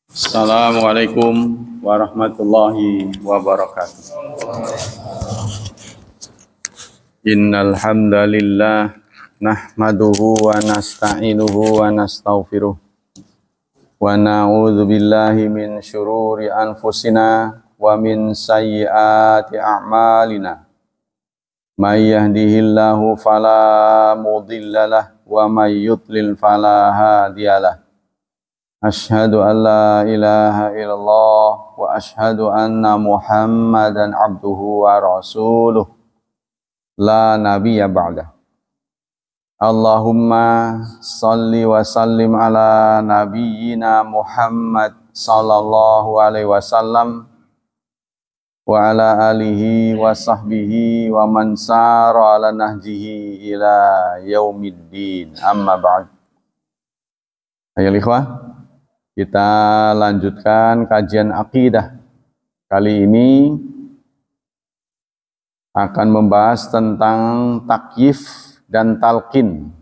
Assalamualaikum warahmatullahi wabarakatuh. Innal hamdalillah nahmaduhu wa nasta'inuhu wa nastaghfiruh wa na'udzu billahi min syururi anfusina wa min sayyiati a'malina. May yahdihillahu fala mudhillalah wa may yudlil fala hadiyalah. Asyhadu an la ilaha illallah wa asyhadu anna Muhammadan abduhu wa rasuluh la nabiyya ba'dah. Allahumma salli wa sallim ala nabiyyina Muhammad sallallahu alaihi wasallam wa ala alihi wa sahbihi wa man sara ala nahjihi ila yaumiddin. Amma ba'd. Ayo ikhwah, kita lanjutkan kajian akidah. Kali ini akan membahas tentang takyif dan talqin.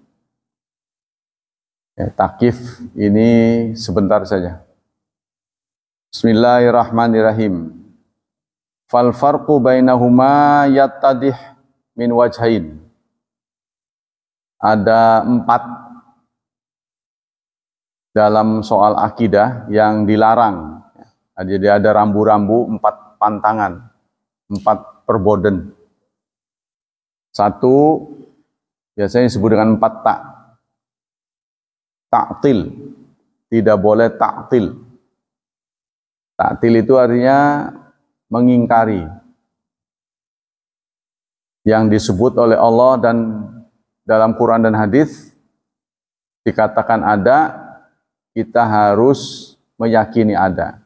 Takyif ini sebentar saja. Bismillahirrahmanirrahim. Fal farqu bainahuma yattadih min wajhain. Ada 4 dalam soal akidah yang dilarang. Jadi ada rambu-rambu, 4 pantangan, 4 perboden. 1 biasanya disebut dengan 4 tak. Ta'til, tidak boleh ta'til. Ta'til itu artinya mengingkari yang disebut oleh Allah, dan dalam Quran dan hadis dikatakan ada, kita harus meyakini ada.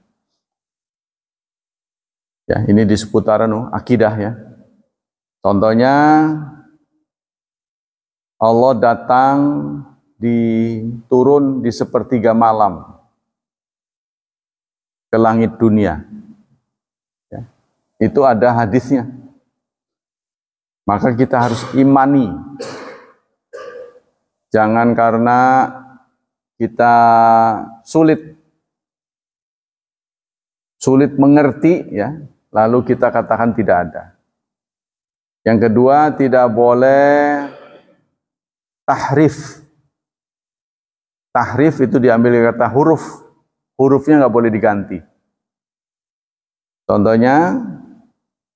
Ya, ini di seputaran akidah ya. Contohnya Allah datang turun di sepertiga malam ke langit dunia. Ya, itu ada hadisnya. Maka kita harus imani. Jangan karena kita sulit mengerti ya, lalu kita katakan tidak ada. Yang kedua, tidak boleh tahrif. Tahrif itu diambil dari kata huruf. Hurufnya nggak boleh diganti. Contohnya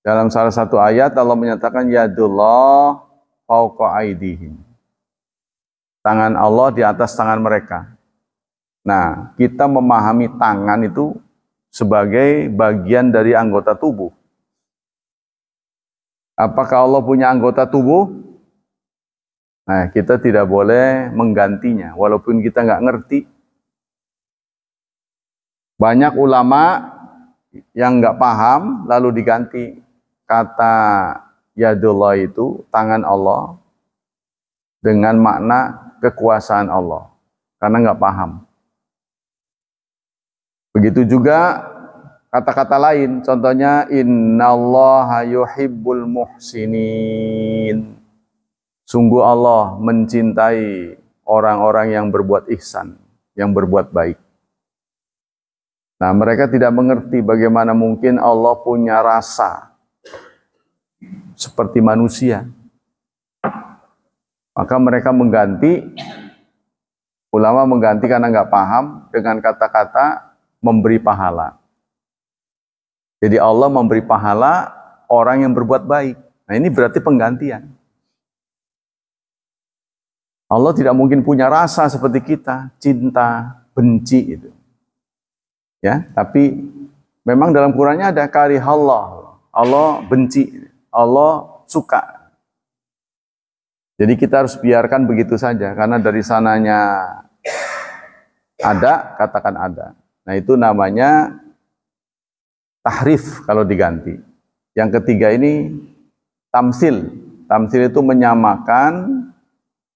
dalam salah satu ayat Allah menyatakan yadullah fawqa aydihim. Tangan Allah di atas tangan mereka. Nah, kita memahami tangan itu sebagai bagian dari anggota tubuh. Apakah Allah punya anggota tubuh? Nah, kita tidak boleh menggantinya, walaupun kita nggak ngerti. Banyak ulama yang nggak paham, lalu diganti kata yadullah itu, tangan Allah, dengan makna kekuasaan Allah, karena nggak paham. Begitu juga kata-kata lain, contohnya innallaha yuhibbul muhsinin. Sungguh Allah mencintai orang-orang yang berbuat ihsan, yang berbuat baik. Nah, mereka tidak mengerti bagaimana mungkin Allah punya rasa seperti manusia. Maka mereka mengganti, ulama mengganti karena nggak paham dengan kata-kata memberi pahala. Jadi Allah memberi pahala orang yang berbuat baik. Nah, ini berarti penggantian. Allah tidak mungkin punya rasa seperti kita, cinta, benci itu. Ya, tapi memang dalam Qur'annya ada karihallah. Allah benci, Allah suka. Jadi kita harus biarkan begitu saja, karena dari sananya ada, katakan ada. Nah, itu namanya tahrif kalau diganti. Yang ketiga ini tamsil. Tamsil itu menyamakan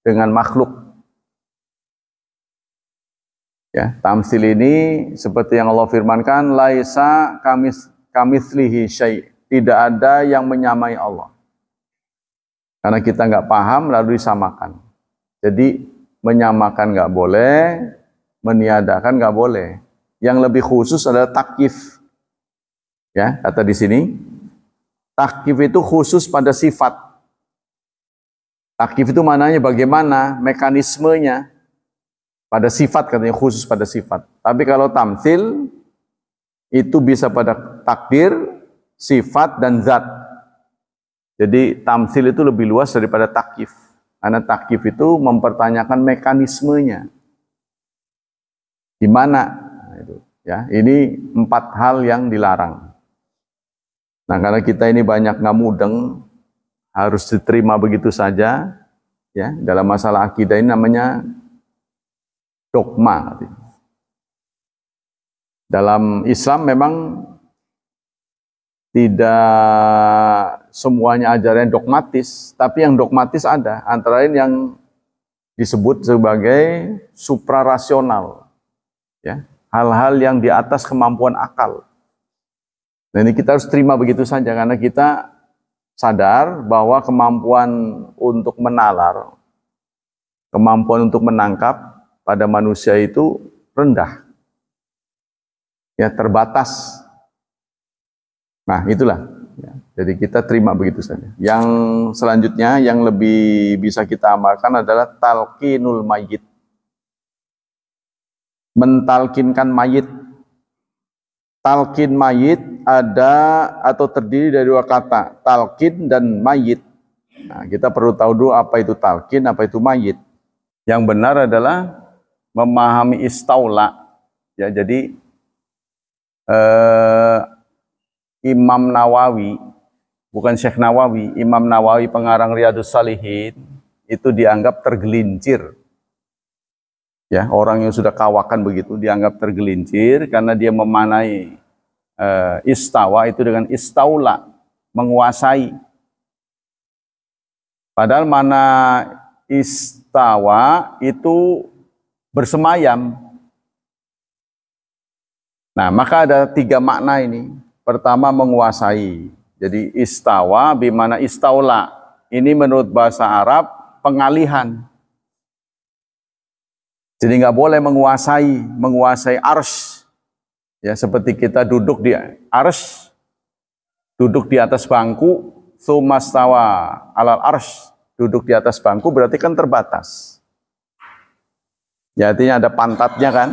dengan makhluk. Ya, tamsil ini seperti yang Allah firmankan, laisa kamitslihi syai'. Tidak ada yang menyamai Allah. Karena kita nggak paham lalu disamakan. Jadi menyamakan nggak boleh, meniadakan nggak boleh. Yang lebih khusus adalah takyif. Ya, kata di sini, takyif itu khusus pada sifat. Takyif itu mananya bagaimana mekanismenya pada sifat, katanya khusus pada sifat. Tapi kalau tamtsil itu bisa pada takdir, sifat dan zat. Jadi tamtsil itu lebih luas daripada takyif. Karena takyif itu mempertanyakan mekanismenya. Gimana? Nah, itu, ya, ini 4 hal yang dilarang. Nah, karena kita ini banyak nggak mudeng, harus diterima begitu saja. Ya, dalam masalah akidah ini namanya dogma. Dalam Islam memang tidak semuanya ajaran dogmatis, tapi yang dogmatis ada. Antara lain yang disebut sebagai suprarasional, ya, hal-hal yang di atas kemampuan akal. Nah, ini kita harus terima begitu saja karena kita sadar bahwa kemampuan untuk menalar, kemampuan untuk menangkap pada manusia itu rendah, ya, terbatas. Nah, itulah. Ya, jadi kita terima begitu saja. Yang selanjutnya yang lebih bisa kita amalkan adalah talqinul mayyit. Mentalkinkan mayit. Talqin mayit ada atau terdiri dari 2 kata, talqin dan mayit. Nah, kita perlu tahu dulu apa itu talqin, apa itu mayit. Yang benar adalah memahami istaula. Ya, jadi Imam Nawawi, bukan Syekh Nawawi, Imam Nawawi pengarang Riyadhus Shalihin itu dianggap tergelincir. Ya, orang yang sudah kawakan begitu dianggap tergelincir karena dia memanai istawa itu dengan istaula, menguasai. Padahal mana istawa itu bersemayam. Nah, maka ada 3 makna ini. Pertama, menguasai. Jadi istawa bimana istaula. Ini menurut bahasa Arab pengalihan. Jadi nggak boleh menguasai arsy. Ya, seperti kita duduk di arsy, duduk di atas bangku, sumastawa alal arsy, duduk di atas bangku berarti kan terbatas. Ya, artinya ada pantatnya kan.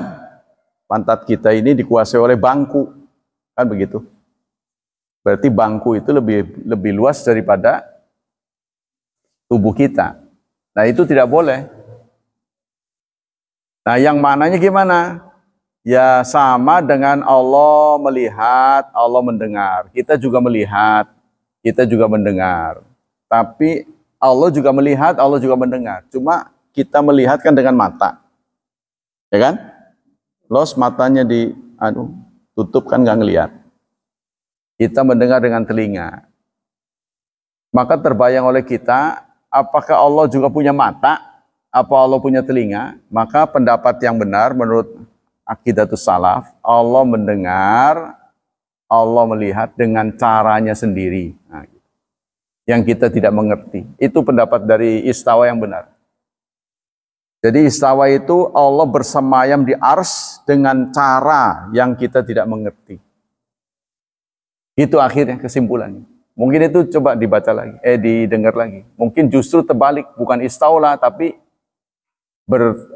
Pantat kita ini dikuasai oleh bangku. Kan begitu. Berarti bangku itu lebih luas daripada tubuh kita. Nah, itu tidak boleh. Nah, yang maknanya gimana? Ya, sama dengan Allah melihat, Allah mendengar. Kita juga melihat, kita juga mendengar. Tapi Allah juga melihat, Allah juga mendengar. Cuma kita melihat kan dengan mata. Ya kan? Los matanya tutup kan nggak ngelihat. Kita mendengar dengan telinga. Maka terbayang oleh kita, apakah Allah juga punya mata? Apa Allah punya telinga? Maka pendapat yang benar menurut Aqidatus Salaf, Allah mendengar, Allah melihat dengan caranya sendiri. Nah, yang kita tidak mengerti. Itu pendapat dari istawa yang benar. Jadi istawa itu Allah bersemayam di arsy dengan cara yang kita tidak mengerti. Itu akhirnya kesimpulannya. Mungkin itu coba dibaca lagi, didengar lagi. Mungkin justru terbalik, bukan istaula tapi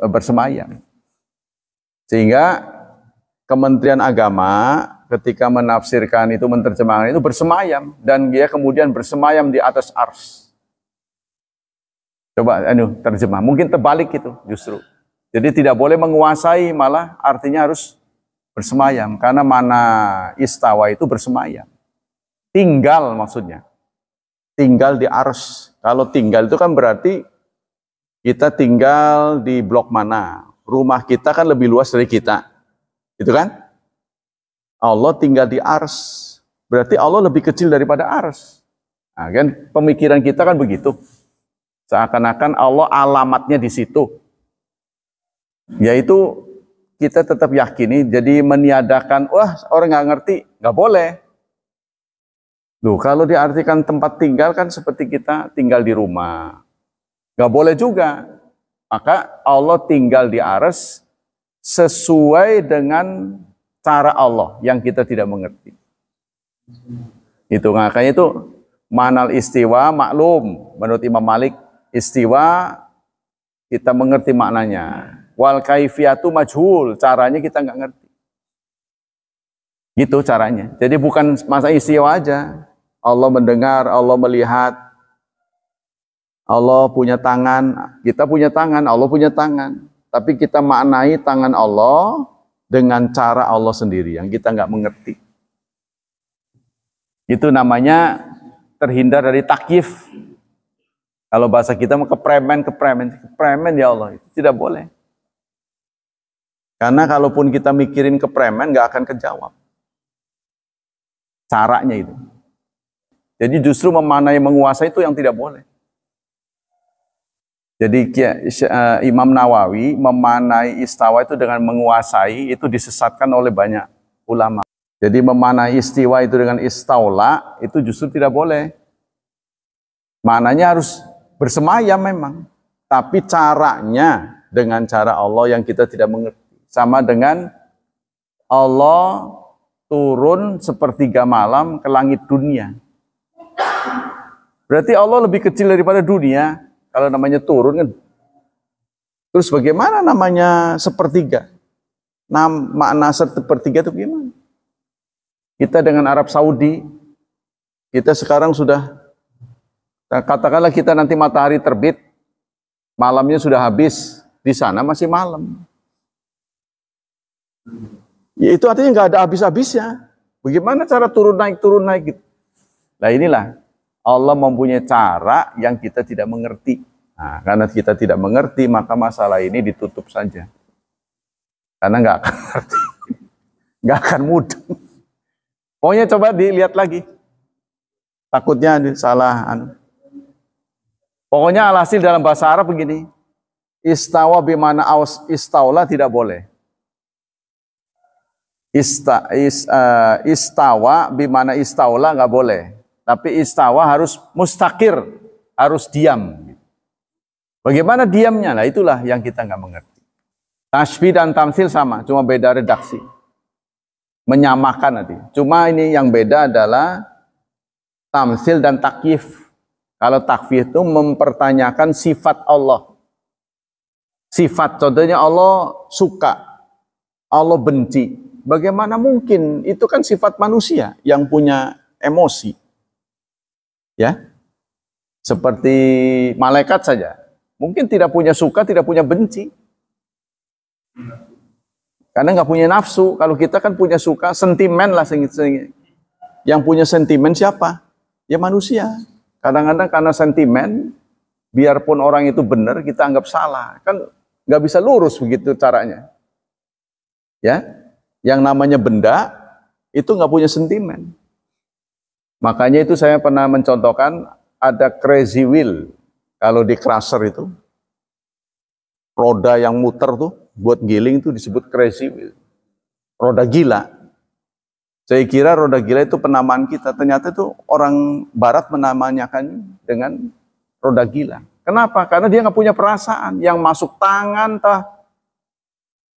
bersemayam. Sehingga Kementerian Agama ketika menafsirkan itu, menerjemahkan itu bersemayam, dan dia kemudian bersemayam di atas arsy. Coba terjemah, mungkin terbalik itu justru. Jadi tidak boleh menguasai, malah artinya harus bersemayam, karena mana istawa itu bersemayam. Tinggal maksudnya. Tinggal di arsy. Kalau tinggal itu kan berarti kita tinggal di blok mana? Rumah kita kan lebih luas dari kita. Itu kan? Allah tinggal di arsy. Berarti Allah lebih kecil daripada arsy. Nah, kan pemikiran kita kan begitu. Seakan-akan Allah alamatnya di situ. Yaitu kita tetap yakini, jadi meniadakan, wah orang nggak ngerti, nggak boleh. Loh, kalau diartikan tempat tinggal kan seperti kita tinggal di rumah. Gak boleh juga. Maka Allah tinggal di arsy sesuai dengan cara Allah yang kita tidak mengerti. Itu makanya itu manal istiwa maklum menurut Imam Malik, istiwa kita mengerti maknanya. Wal kaifiyatu majhul, caranya kita nggak ngerti. Gitu caranya. Jadi bukan masa istiwa aja. Allah mendengar, Allah melihat, Allah punya tangan, kita punya tangan, Allah punya tangan. Tapi kita maknai tangan Allah dengan cara Allah sendiri yang kita nggak mengerti. Itu namanya terhindar dari takyif. Kalau bahasa kita mau kepremen ya Allah, itu tidak boleh. Karena kalaupun kita mikirin kepremen nggak akan kejawab. Caranya itu. Jadi justru memanai menguasai itu yang tidak boleh. Jadi Imam Nawawi memanai istawa itu dengan menguasai itu disesatkan oleh banyak ulama. Jadi memanai istiwa itu dengan istaula itu justru tidak boleh. Maknanya harus bersemayam memang. Tapi caranya dengan cara Allah yang kita tidak mengerti. Sama dengan Allah turun sepertiga malam ke langit dunia. Berarti Allah lebih kecil daripada dunia. Kalau namanya turun kan. Terus bagaimana namanya sepertiga? Makna sepertiga itu gimana? Kita dengan Arab Saudi, kita sekarang sudah, katakanlah kita nanti matahari terbit, malamnya sudah habis, di sana masih malam. Ya itu artinya nggak ada habis-habisnya. Bagaimana cara turun naik gitu? Nah inilah. Allah mempunyai cara yang kita tidak mengerti. Nah, karena kita tidak mengerti, maka masalah ini ditutup saja. Karena nggak akan ngerti. Nggak akan mudah. Pokoknya coba dilihat lagi. Takutnya salah. Pokoknya alhasil dalam bahasa Arab begini. Istawa bimana istaula tidak boleh. Istawa bimana istaula nggak boleh. Tapi istawa harus mustakir, harus diam. Bagaimana diamnya? Nah itulah yang kita nggak mengerti. Tasbih dan tamsil sama, cuma beda redaksi. Menyamakan nanti. Cuma ini yang beda adalah tamsil dan takyif. Kalau takyif itu mempertanyakan sifat Allah. Sifat, contohnya Allah suka, Allah benci. Bagaimana mungkin? Itu kan sifat manusia yang punya emosi. Ya, seperti malaikat saja. Mungkin tidak punya suka, tidak punya benci. Karena nggak punya nafsu. Kalau kita kan punya suka, sentimen lah. Yang punya sentimen siapa? Ya manusia. Kadang-kadang karena sentimen, biarpun orang itu benar, kita anggap salah. Kan nggak bisa lurus begitu caranya. Ya, yang namanya benda, itu nggak punya sentimen. Makanya itu saya pernah mencontohkan ada crazy wheel. Kalau di crusher itu, roda yang muter tuh, buat giling itu disebut crazy wheel. Roda gila. Saya kira roda gila itu penamaan kita. Ternyata itu orang barat menamanyakan dengan roda gila. Kenapa? Karena dia nggak punya perasaan. Yang masuk tangan,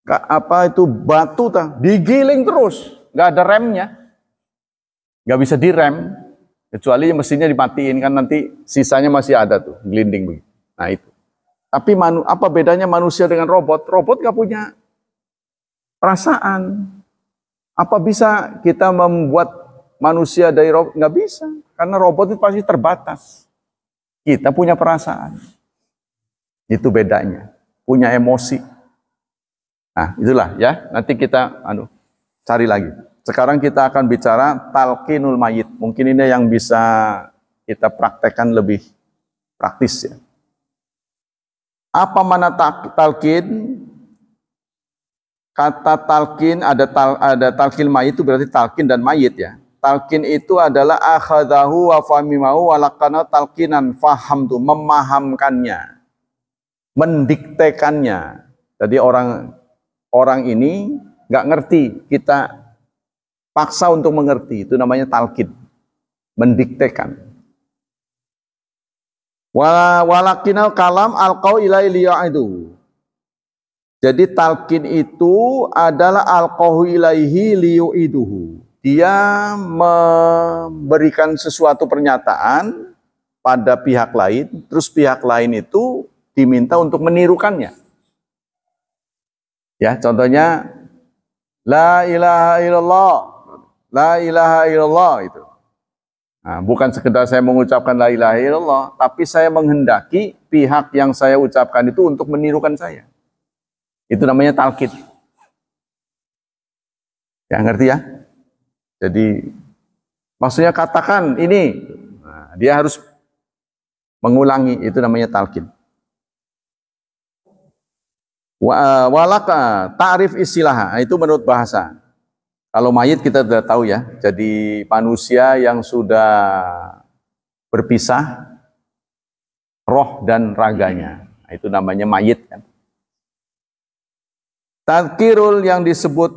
apa itu batu, digiling terus. Nggak ada remnya. Nggak bisa direm, kecuali mesinnya dimatiin kan nanti sisanya masih ada tuh, gelinding begitu. Nah itu. Tapi apa bedanya manusia dengan robot? Robot nggak punya perasaan. Apa bisa kita membuat manusia dari robot? Nggak bisa, karena robot itu pasti terbatas. Kita punya perasaan. Itu bedanya. Punya emosi. Nah itulah ya, nanti kita cari lagi. Sekarang kita akan bicara talqinul mayit. Mungkin ini yang bisa kita praktekkan lebih praktis ya. Apa mana talqin? Kata talqin ada talqin mayit itu berarti talqin dan mayit ya. Talqin itu adalah akhadahu wa fahimimahu wa laqana talqinan, faham tuh memahamkannya, mendiktekannya. Jadi orang ini nggak ngerti, kita paksa untuk mengerti, itu namanya talqin, mendiktekan. Walakinal kalam alqau ilai liya'idhu. Jadi talqin itu adalah alqahu ilaihi liyu'iduhu. Dia memberikan sesuatu pernyataan pada pihak lain, terus pihak lain itu diminta untuk menirukannya. Ya, contohnya la ilaha illallah, la ilaha illallah itu. Nah, bukan sekedar saya mengucapkan la ilaha illallah, tapi saya menghendaki pihak yang saya ucapkan itu untuk menirukan saya. Itu namanya talqin. Ya, ngerti ya? Jadi maksudnya katakan ini, nah, dia harus mengulangi, itu namanya talqin. Walaka ta'rif istilah, itu menurut bahasa. Kalau mayit kita sudah tahu ya, jadi manusia yang sudah berpisah roh dan raganya, itu namanya mayit kan. Tadkirul yang disebut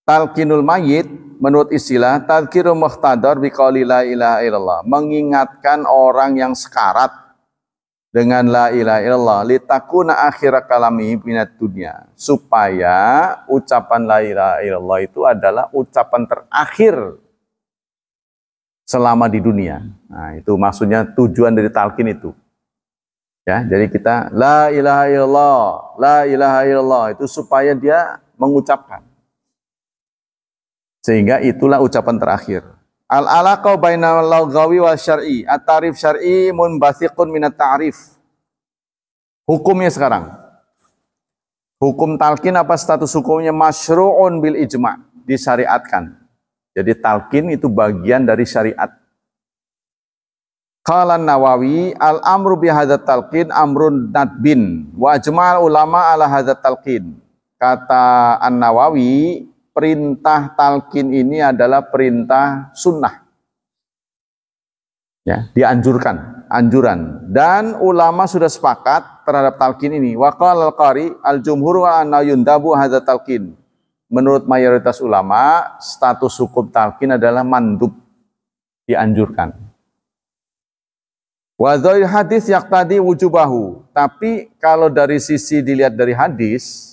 talqinul mayit menurut istilah tadkirul muhtadar biqauli la ilaha illallah, mengingatkan orang yang sekarat dengan la ilaha illallah litakuna akhir kalami minat dunia, supaya ucapan la ilaha illallah itu adalah ucapan terakhir selama di dunia. Nah, itu maksudnya tujuan dari talqin itu. Ya, jadi kita la ilaha illallah, la ilaha illallah itu supaya dia mengucapkan. Sehingga itulah ucapan terakhir. Al-alaqah bainal lughawi wal syar'i. At-ta'rif syar'i munbathiqun minat ta'rif. Hukumnya sekarang. Hukum talqin apa status hukumnya? Masyru'un bil ijma', disyariatkan. Jadi talqin itu bagian dari syariat. Qala Nawawi al-amru bi hadzal talqin amrun nadbin wa ajma'al ulama ala hadzal talqin. Kata An-Nawawi, perintah talqin ini adalah perintah sunnah. Ya, dianjurkan, anjuran. Dan ulama sudah sepakat terhadap talqin ini. Wa qala al-qari al-jumhur wa anna yundabu hadzal talqin. Menurut mayoritas ulama, status hukum talqin adalah mandub, dianjurkan. Wa dzahir hadis yaqtadi wujubahu. Tapi kalau dari sisi dilihat dari hadis,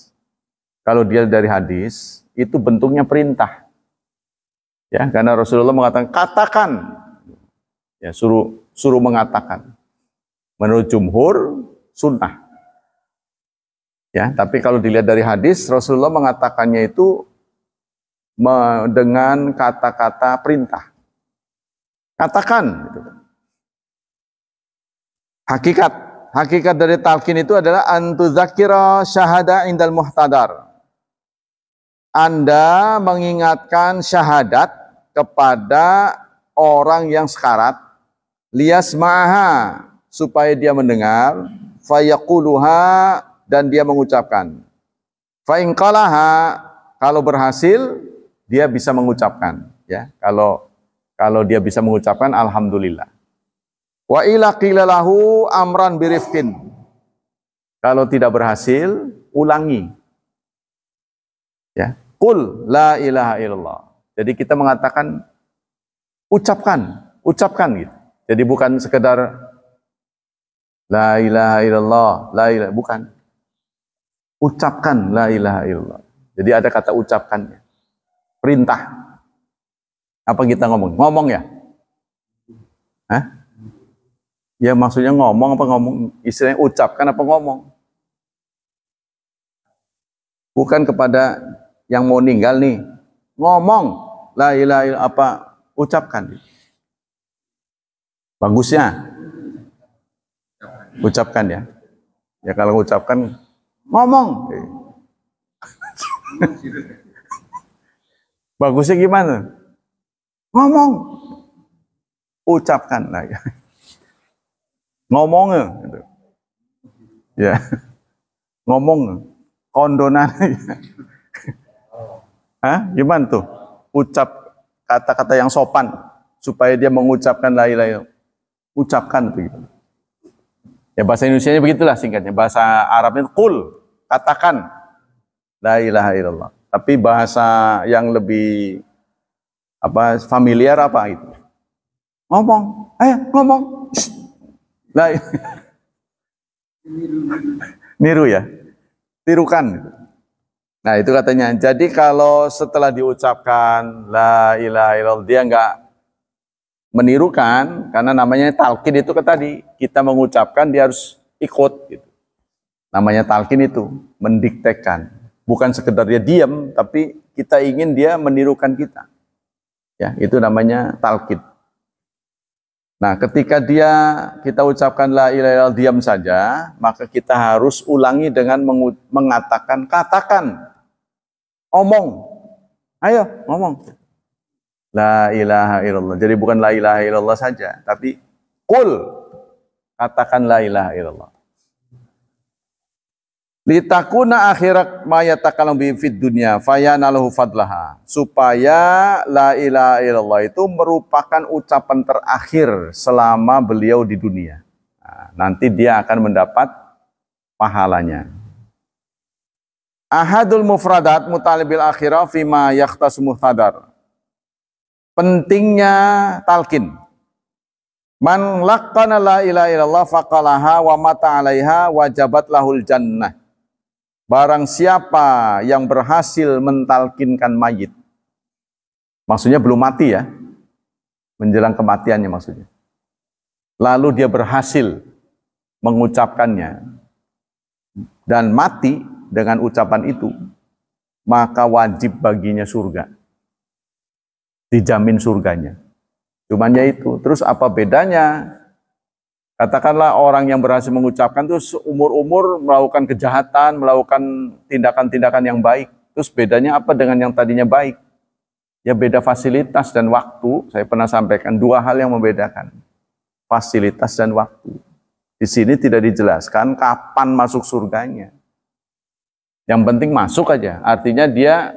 kalau dilihat dari hadis, itu bentuknya perintah. Ya, karena Rasulullah mengatakan katakan. Ya, suruh mengatakan. Menurut jumhur sunnah. Ya, tapi kalau dilihat dari hadis, Rasulullah mengatakannya itu dengan kata-kata perintah. Katakan gitu. Hakikat dari talqin itu adalah antuzakira syahada indal muhtadar. Anda mengingatkan syahadat kepada orang yang sekarat, liyasma'aha, supaya dia mendengar, fayaquluha, dan dia mengucapkan. Fa in qalaha, kalau berhasil dia bisa mengucapkan, ya. Kalau dia bisa mengucapkan alhamdulillah. Wa ila qila lahu amran birifqin. Kalau tidak berhasil, ulangi. Ya. Qul la ilaha illallah. Jadi kita mengatakan ucapkan gitu. Jadi bukan sekedar la ilaha illallah, la ilaha, bukan. Ucapkan la ilaha illallah. Jadi ada kata ucapkannya. Perintah. Apa kita ngomong? Ngomong ya? Hah? Ya maksudnya ngomong apa ngomong? Istilahnya ucapkan apa ngomong? Bukan kepada yang mau ninggal nih. Ngomong la ilaha illallah, apa ucapkan. Bagusnya ucapkan ya. Ya kalau ucapkan ngomong. Bagusnya gimana? Ngomong. Ucapkan lah ya. Ngomong gitu. Ya. Ngomong kondonan. Hah? Gimana tuh? Ucap kata-kata yang sopan supaya dia mengucapkan la ilaha illallah. Ucapkan begitu. Ya bahasa Indonesianya begitulah singkatnya. Bahasa Arabnya qul, katakan la ilaha illallah. Tapi bahasa yang lebih familiar apa itu? Ngomong. Ayo ngomong. Lah, niru ya. tirukan. Nah itu katanya, jadi kalau setelah diucapkan la ilaha illallah dia nggak menirukan, karena namanya talqin itu kan tadi, kita mengucapkan dia harus ikut gitu. Namanya talqin itu, mendiktekan. Bukan sekedar dia diam, tapi kita ingin dia menirukan kita. Ya, itu namanya talqin. Nah, ketika kita ucapkan la ilaha illallah diam saja, maka kita harus ulangi dengan mengatakan, katakan, omong, ayo ngomong. La ilaha illallah. Jadi bukan la ilaha illallah saja, tapi qul, katakan la ilaha illallah. Litakuna akhirat ma yatakallamu bi fid dunya fayanalahu fadlaha, supaya la ilaha illallah itu merupakan ucapan terakhir selama beliau di dunia. Nah, nanti dia akan mendapat pahalanya. Ahadul mufradat mutalibil akhirah fima yakhtas muhtadar. Pentingnya talqin. Man laqana la ilaha illallah faqalaha wa mata 'alaiha wajabat lahul jannah. Barang siapa yang berhasil mentalkinkan mayit, maksudnya belum mati ya, menjelang kematiannya maksudnya. Lalu dia berhasil mengucapkannya dan mati dengan ucapan itu, maka wajib baginya surga. Dijamin surganya. Cuman ya itu. Terus apa bedanya? Katakanlah orang yang berhasil mengucapkan itu seumur-umur melakukan kejahatan, melakukan tindakan-tindakan yang baik. Terus bedanya apa dengan yang tadinya baik? Ya beda fasilitas dan waktu. Saya pernah sampaikan dua hal yang membedakan. Fasilitas dan waktu. Di sini tidak dijelaskan kapan masuk surganya. Yang penting masuk aja. Artinya dia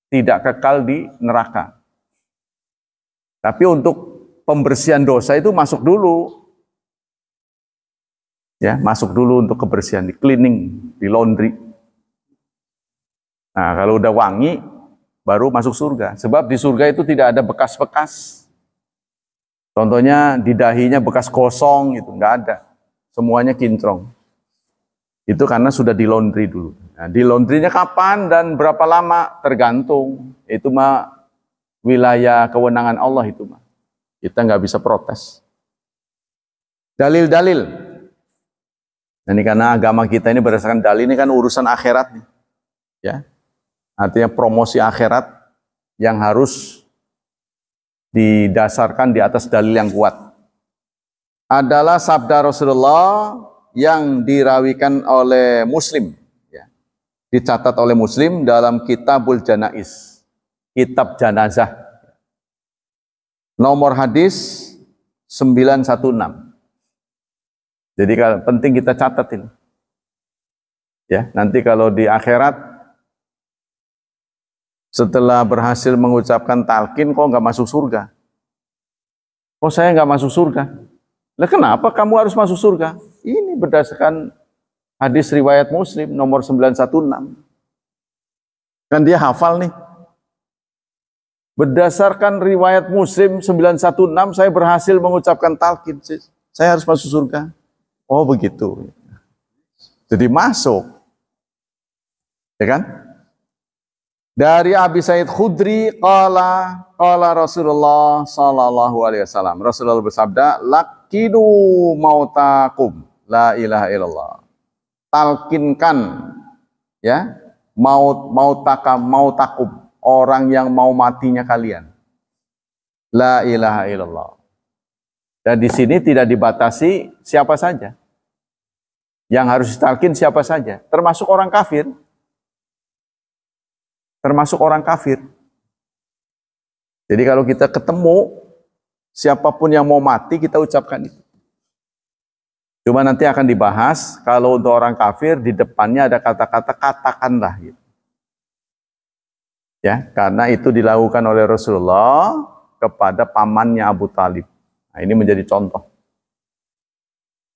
tidak kekal di neraka. Tapi untuk pembersihan dosa itu masuk dulu. Ya, masuk dulu untuk kebersihan, di cleaning, di laundry. Nah, kalau udah wangi, baru masuk surga. Sebab di surga itu tidak ada bekas-bekas. Contohnya di dahinya bekas gosong, itu nggak ada. Semuanya kinclong. Itu karena sudah di laundry dulu. Nah, di laundrynya kapan dan berapa lama? Tergantung. Itu mah wilayah kewenangan Allah itu mah. Kita nggak bisa protes. Dalil-dalil. Nah, ini karena agama kita ini berdasarkan dalil, ini kan urusan akhirat nih. Ya. Artinya promosi akhirat yang harus didasarkan di atas dalil yang kuat. Adalah sabda Rasulullah yang dirawikan oleh Muslim, ya. Dicatat oleh Muslim dalam Kitabul Janaiz, kitab jenazah. Nomor hadis 916. Jadi penting kita catat ini. Ya, nanti kalau di akhirat setelah berhasil mengucapkan talqin kok nggak masuk surga? Kok saya nggak masuk surga? Lah kenapa kamu harus masuk surga? Ini berdasarkan hadis riwayat Muslim nomor 916. Kan dia hafal nih. Berdasarkan riwayat Muslim 916 saya berhasil mengucapkan talqin. Saya harus masuk surga. Oh begitu. Jadi masuk. Ya kan? Dari Abi Sa'id Khudri qala Rasulullah sallallahu alaihi wasallam. Rasulullah bersabda, "Laqinu mautakum la ilaha illallah." Talkinkan ya, mautakum, orang yang mau matinya kalian. La ilaha illallah. Dan di sini tidak dibatasi siapa saja. Yang harus ditalkin siapa saja, termasuk orang kafir. Termasuk orang kafir. Jadi kalau kita ketemu siapapun yang mau mati, kita ucapkan itu. Cuma nanti akan dibahas kalau untuk orang kafir di depannya ada kata-kata katakanlah gitu. Ya, karena itu dilakukan oleh Rasulullah kepada pamannya Abu Talib. Nah, ini menjadi contoh.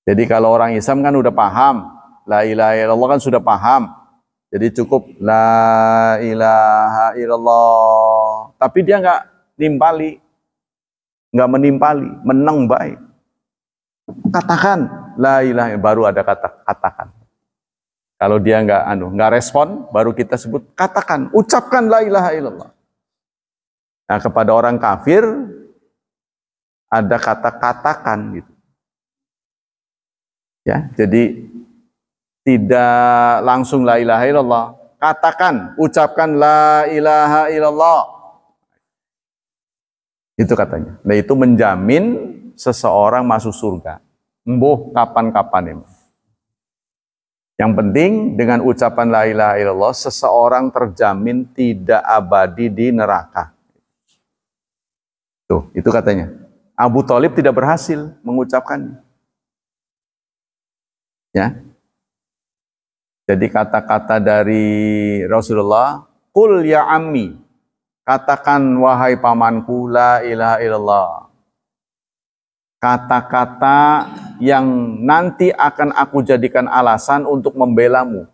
Jadi kalau orang Islam kan udah paham, la ilaha illallah kan sudah paham. Jadi cukup la ilaha illallah. Tapi dia nggak menimpali, menang baik. Katakan la ilaha, baru ada kata katakan. Kalau dia nggak respon, baru kita sebut katakan, ucapkan la ilaha illallah. Nah, kepada orang kafir ada kata katakan gitu. Ya, jadi tidak langsung la ilaha illallah. Katakan, ucapkan la ilaha illallah. Itu katanya. Nah, itu menjamin seseorang masuk surga. Mbuh kapan-kapan ini. Yang penting dengan ucapan la ilaha illallah, seseorang terjamin tidak abadi di neraka. Tuh, itu katanya. Abu Thalib tidak berhasil mengucapkannya. Ya. Jadi kata-kata dari Rasulullah, "Qul ya ammi." Katakan wahai pamanku la ilaha illallah. Kata-kata yang nanti akan aku jadikan alasan untuk membelamu.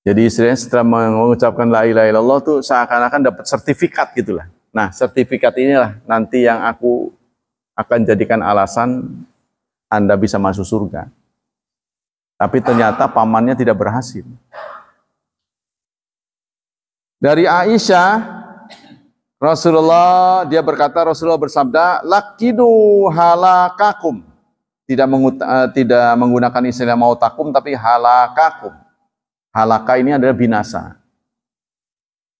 Jadi istilahnya setelah mengucapkan la ilaha illallah tuh seakan-akan dapat sertifikat gitulah. Nah, sertifikat inilah nanti yang aku akan jadikan alasan Anda bisa masuk surga. Tapi ternyata pamannya tidak berhasil. Dari Aisyah, Rasulullah Rasulullah bersabda, "Lakidu halakakum." Tidak menggunakan istilah mautakum, tapi halakakum. Halaka ini adalah binasa.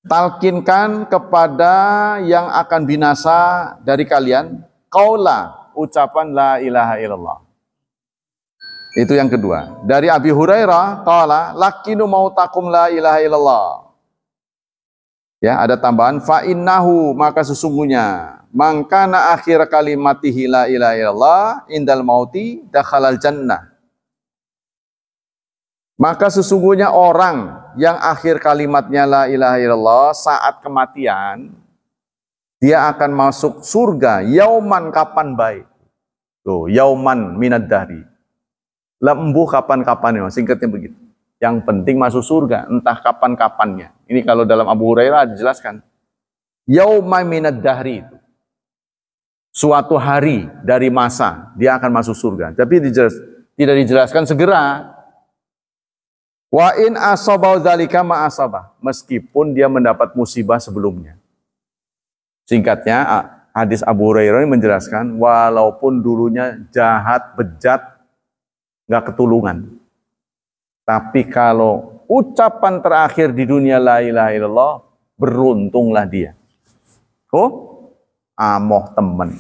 Talkinkan kepada yang akan binasa dari kalian, qaula, ucapan la ilaha illallah. Itu yang kedua. Dari Abi Hurairah, qala, "Lakinu mautakum la ilaha illallah." Ya, ada tambahan fa innahu, maka sesungguhnya mangkana akhir kalimatihi la ilaha illallah indal mauti dakhalal jannah. Maka sesungguhnya orang yang akhir kalimatnya la ilaha illallah saat kematian, dia akan masuk surga yauman kapan baik. Tuh, yauman minad dahri. Lembuh kapan-kapan, singkatnya begitu. Yang penting masuk surga, entah kapan-kapannya. Ini kalau dalam Abu Hurairah dijelaskan. Yauma minad dahri itu. Suatu hari dari masa dia akan masuk surga. Tapi tidak dijelaskan segera. Wa in asabau dzalika ma asabah. Meskipun dia mendapat musibah sebelumnya. Singkatnya, hadis Abu Hurairah ini menjelaskan, walaupun dulunya jahat, bejat, nggak ketulungan. Tapi kalau ucapan terakhir di dunia la ilaha illallah, beruntunglah dia. Oh, amoh temen.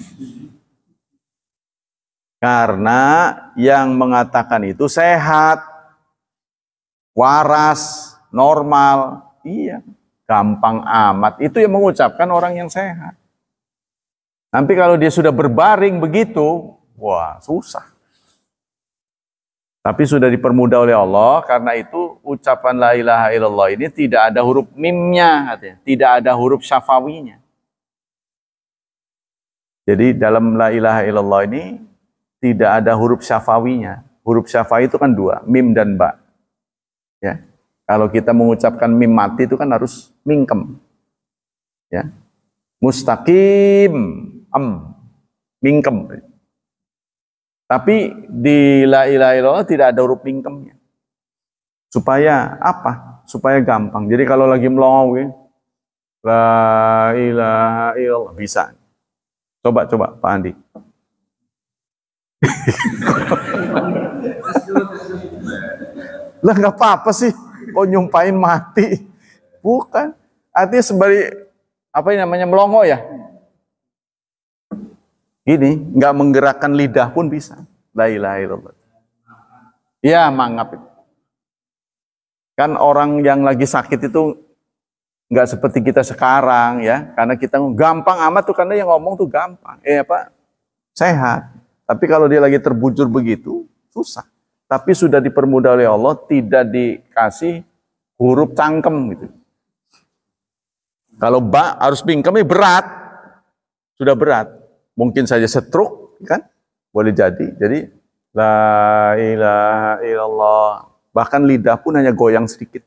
Karena yang mengatakan itu sehat, waras, normal. Iya, gampang amat. Itu yang mengucapkan orang yang sehat. Tapi kalau dia sudah berbaring begitu, wah susah. Tapi sudah dipermudah oleh Allah, karena itu ucapan la ilaha illallah ini tidak ada huruf mimnya, katanya. Tidak ada huruf syafawinya. Jadi dalam la ilaha illallah ini tidak ada huruf syafawinya. Huruf syafawi itu kan dua, mim dan ba. Ya. Kalau kita mengucapkan mim mati itu kan harus mingkem. Ya. Mustaqim, mingkem. Tapi di la ilaha illallah tidak ada huruf mingkemnya. Supaya apa? Supaya gampang. Jadi kalau lagi melongo, la ilaha illallah, bisa. Coba Pak Andi. Lah nggak apa-apa sih. Kok nyumpahin mati? Bukan. Artinya sembari apa ini namanya melongo ya. Gini, nggak menggerakkan lidah pun bisa. La ilaha illallah. Ya, mangap itu. Kan orang yang lagi sakit itu nggak seperti kita sekarang ya. Karena kita gampang amat tuh, karena yang ngomong tuh gampang. Sehat. Tapi kalau dia lagi terbujur begitu, susah. Tapi sudah dipermudah oleh Allah, tidak dikasih huruf cangkem gitu. Kalau ba harus bingkemnya berat. Sudah berat. Mungkin saja stroke, kan? Boleh jadi. Jadi, la ilaha illallah. Bahkan lidah pun hanya goyang sedikit.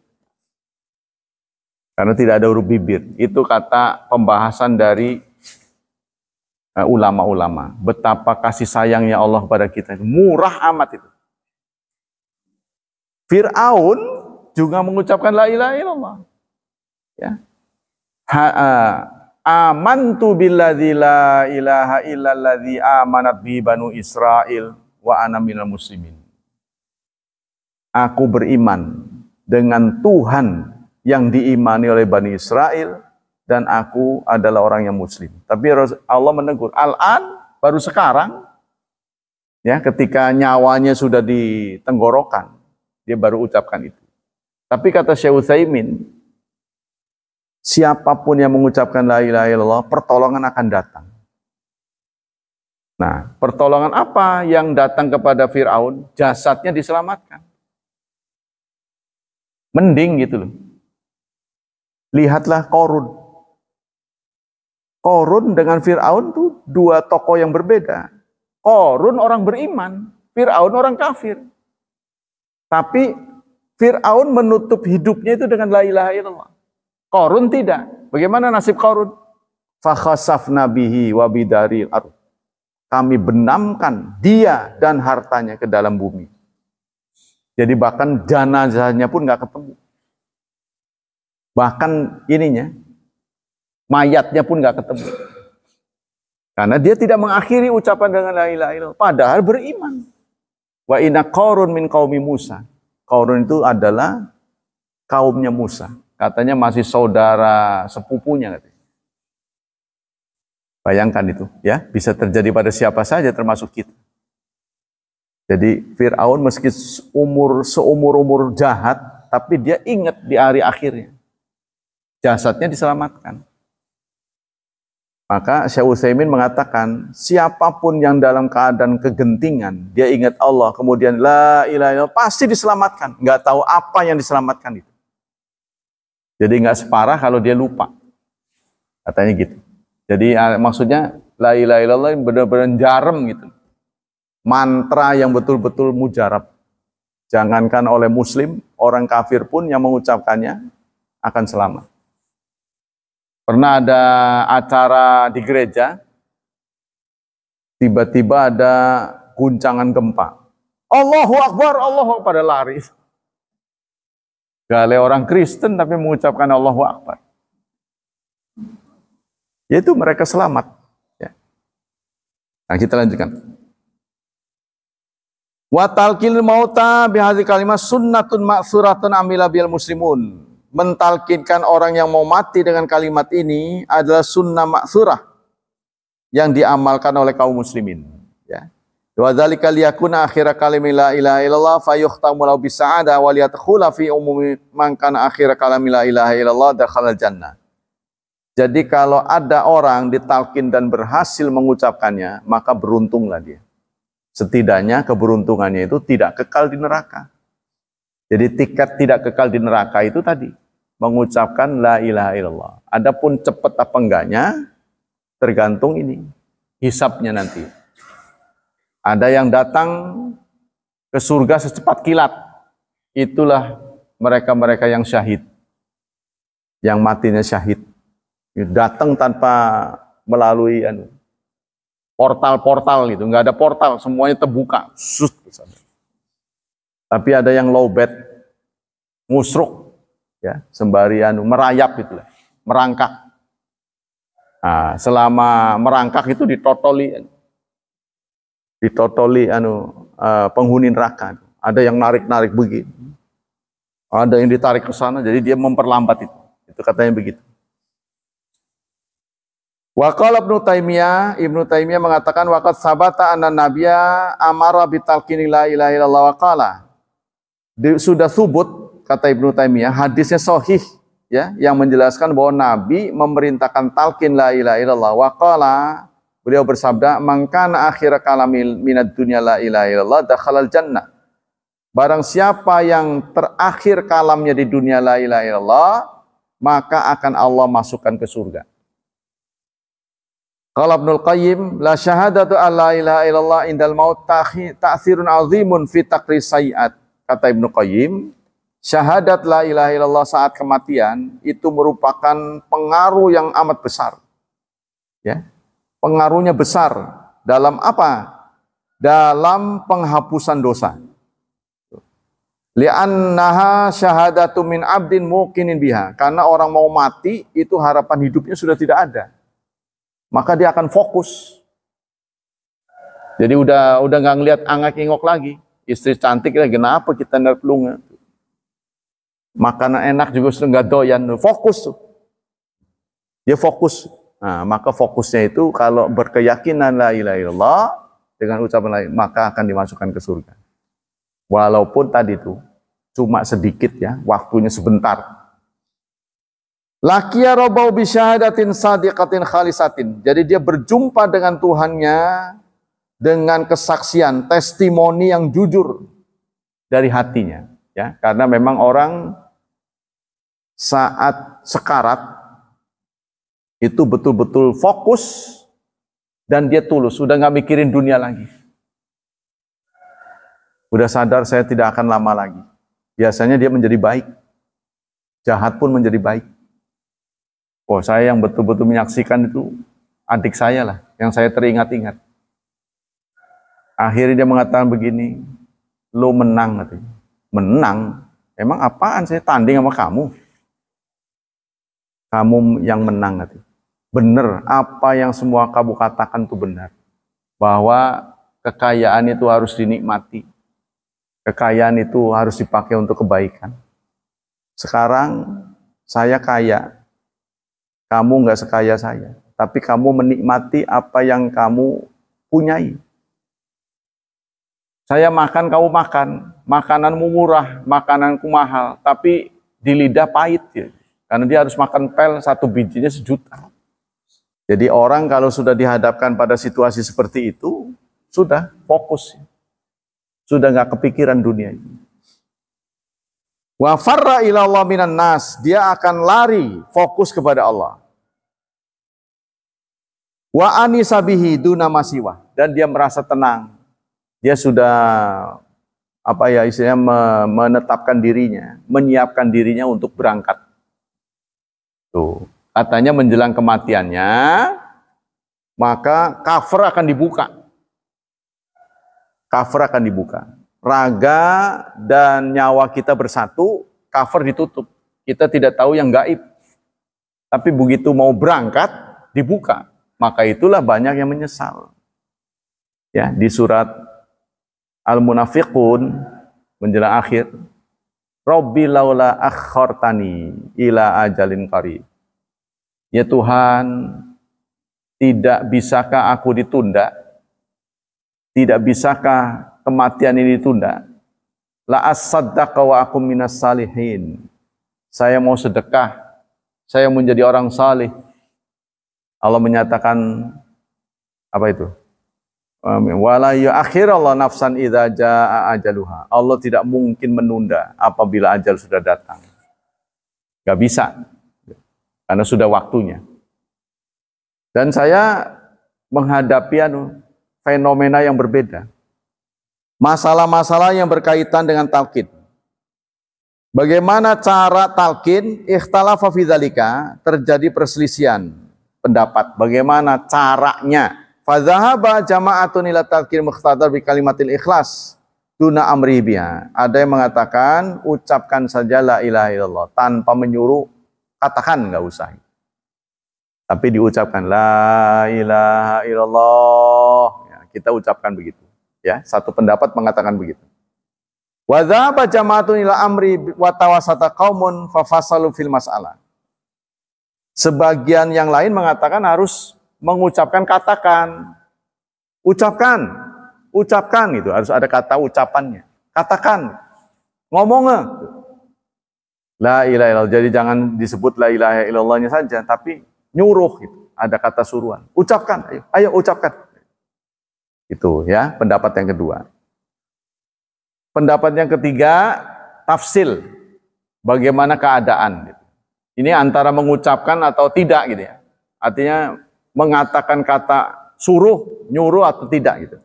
Karena tidak ada huruf bibir. Itu kata pembahasan dari ulama-ulama. Betapa kasih sayangnya Allah kepada kita. Murah amat itu. Fir'aun juga mengucapkan la ilaha illallah. Ya. Amantu billadzi la ilaha illalladzi amanat bi banu Israil wa ana minal muslimin. Aku beriman dengan Tuhan yang diimani oleh Bani Israel dan aku adalah orang yang muslim. Tapi Allah menegur, al-an, baru sekarang, ya, ketika nyawanya sudah di tenggorokan, dia baru ucapkan itu. Tapi kata Syekh Utsaimin, siapapun yang mengucapkan la ilaha illallah, pertolongan akan datang. Nah, pertolongan apa yang datang kepada Fir'aun? Jasadnya diselamatkan. Mending gitu loh. Lihatlah Qarun. Qarun dengan Fir'aun tuh dua tokoh yang berbeda. Qarun orang beriman, Fir'aun orang kafir. Tapi Fir'aun menutup hidupnya itu dengan la ilaha illallah. Qarun tidak. Bagaimana nasib Qarun? Fakhasafna bihi wa bidaril ardh. Kami benamkan dia dan hartanya ke dalam bumi. Jadi bahkan jenazahnya pun nggak ketemu. Bahkan ininya, mayatnya pun nggak ketemu. Karena dia tidak mengakhiri ucapan dengan la ilaha illallah. Padahal beriman. Wa inna Qarun min qaumi Musa. Qarun itu adalah kaumnya Musa. Katanya masih saudara sepupunya. Katanya. Bayangkan itu, ya, bisa terjadi pada siapa saja termasuk kita. Jadi Fir'aun meski seumur-umur jahat, tapi dia ingat di hari akhirnya. Jasadnya diselamatkan. Maka Syekh Utsaimin mengatakan, siapapun yang dalam keadaan kegentingan, dia ingat Allah, kemudian la ilaha illallah, pasti diselamatkan. Nggak tahu apa yang diselamatkan itu. Jadi nggak separah kalau dia lupa. Katanya gitu. Jadi maksudnya la ilaha illallah benar-benar jarem gitu. Mantra yang betul-betul mujarab. Jangankan oleh muslim, orang kafir pun yang mengucapkannya akan selamat. Pernah ada acara di gereja, tiba-tiba ada guncangan gempa. Allahu Akbar, Allahu Akbar, pada lari. Gale orang Kristen tapi mengucapkan Allahu Akbar. Yaitu mereka selamat. Ya. Nah, kita lanjutkan. Wa talqinul mauta bihadzi kalimat sunnatun ma'suratun amila bil muslimun. Mentalkinkan orang yang mau mati dengan kalimat ini adalah sunnah ma'surah yang diamalkan oleh kaum muslimin, ya. Wa dzalika liyakuna akhir kalimi la ilaha illallah fayuhtamu lahu bisa'ada wa liyadkhula fi umumi man kana akhir kalimi la ilaha illallah dakhala jannah. Jadi kalau ada orang ditalkin dan berhasil mengucapkannya, maka beruntunglah dia. Setidaknya keberuntungannya itu tidak kekal di neraka. Jadi tiket tidak kekal di neraka itu tadi, mengucapkan la ilaha illallah. Adapun cepat apa enggaknya, tergantung ini, hisabnya nanti. Ada yang datang ke surga secepat kilat. Itulah mereka-mereka yang syahid. Yang matinya syahid. Datang tanpa melalui portal-portal gitu, nggak ada portal, semuanya terbuka. Tapi ada yang lowbat, musruk, ya, sembari merayap gitu, merangkak. Nah, selama merangkak itu ditotoli penghuni neraka. Ada yang narik-narik begini, ada yang ditarik ke sana, jadi dia memperlambat itu. Itu katanya begitu. Wa qala Ibnu Taimiyah mengatakan waqad sabata anna nabiyya amara bitalqini la ilaha illallah wa qala. Sudah subut, kata Ibnu Taimiyah, hadisnya sahih, ya, yang menjelaskan bahwa Nabi memerintahkan talqin la ilaha illallah wa qala. Beliau bersabda, "Man kana akhir kalamil minad dunya la ilaha illallah dakhalal jannah." Barang siapa yang terakhir kalamnya di dunia la ilaha illallah, maka akan Allah masukkan ke surga. Qala Ibnul Qayyim, la syahadatu alla ilaha illallah indal maut ta'thirun azimun fi taqris sayiat. Kata Ibnu Qayyim, syahadat la ilaha illallah saat kematian itu merupakan pengaruh yang amat besar. Ya. Pengaruhnya besar dalam apa? Dalam penghapusan dosa. Li'annaha syahadatu min abdin muqinin biha. Karena orang mau mati itu harapan hidupnya sudah tidak ada. Maka dia akan fokus. Jadi udah nggak ngelihat angak-ingok lagi. Istri cantik lagi, kenapa kita nerplung? Makanan enak juga sudah nggak doyan. Fokus tuh. Dia fokus. Nah, maka fokusnya itu kalau berkeyakinan la ilaha illallah dengan ucapan lain, maka akan dimasukkan ke surga. Walaupun tadi itu cuma sedikit ya, waktunya sebentar. Laqiya rabbahu bi syahadatin sadiqatin khalisatin. Jadi dia berjumpa dengan Tuhannya dengan kesaksian, testimoni yang jujur dari hatinya, ya. Karena memang orang saat sekarat itu betul-betul fokus dan dia tulus, sudah nggak mikirin dunia lagi. Udah sadar saya tidak akan lama lagi. Biasanya dia menjadi baik. Jahat pun menjadi baik. Oh, saya yang betul-betul menyaksikan itu adik saya lah, yang saya teringat-ingat. Akhirnya dia mengatakan begini, lo menang katanya. Menang? Emang apaan, saya tanding sama kamu? Kamu yang menang katanya. Benar, apa yang semua kamu katakan itu benar. Bahwa kekayaan itu harus dinikmati. Kekayaan itu harus dipakai untuk kebaikan. Sekarang saya kaya, kamu nggak sekaya saya, tapi kamu menikmati apa yang kamu punyai. Saya makan, kamu makan, makananmu murah, makananku mahal, tapi di lidah pahit ya. Karena dia harus makan pel, satu bijinya 1 juta. Jadi orang kalau sudah dihadapkan pada situasi seperti itu, sudah fokus. Sudah nggak kepikiran dunia ini. Wa farra ila Allah minan nas, dia akan lari fokus kepada Allah. Wa anisa bihi duna masiwah, dan dia merasa tenang. Dia sudah istilahnya menetapkan dirinya, menyiapkan dirinya untuk berangkat. Tuh, katanya menjelang kematiannya, maka cover akan dibuka. Cover akan dibuka. Raga dan nyawa kita bersatu, cover ditutup. Kita tidak tahu yang gaib. Tapi begitu mau berangkat, dibuka. Maka itulah banyak yang menyesal. Ya, di surat Al-Munafiqun menjelang akhir, Rabbi laula akhartani ila ajalin qarib. Ya Tuhan, tidak bisakah aku ditunda? Tidak bisakah kematian ini ditunda? La as-saddaqa wa akum minas salihin. Saya mau sedekah, saya menjadi orang saleh. Allah menyatakan apa itu? Wala yu'akhirallahu nafsan idza jaa ajaluha. Allah tidak mungkin menunda apabila ajal sudah datang. Gak bisa. Karena sudah waktunya. Dan saya menghadapi fenomena yang berbeda. Masalah-masalah yang berkaitan dengan talqin. Bagaimana cara talqin? Ikhtalafa fi dzalika, terjadi perselisihan pendapat. Bagaimana caranya? Fadzahaba jama'atun ila talqin muqtadar bi kalimatil ikhlas duna amri biha. Ada yang mengatakan ucapkan saja la ilaha illallah tanpa menyuruh, katakan enggak usah. Tapi diucapkan la ilaha illallah. Ya, kita ucapkan begitu. Ya, satu pendapat mengatakan begitu. Wa dzaba jama'atun ila amri wa tawasata qaumun fa fasalu fil mas'alah. Sebagian yang lain mengatakan harus mengucapkan, katakan. Ucapkan itu harus ada kata ucapannya. Katakan. Ngomongnya. La ilaha illallah. Jadi jangan disebut la ilaha illallahnya saja, tapi nyuruh gitu. Ada kata suruhan. Ucapkan, ayo ucapkan. Itu ya, pendapat yang kedua. Pendapat yang ketiga, tafsil. Bagaimana keadaan. Ini antara mengucapkan atau tidak gitu ya. Artinya mengatakan kata suruh, nyuruh atau tidak gitu.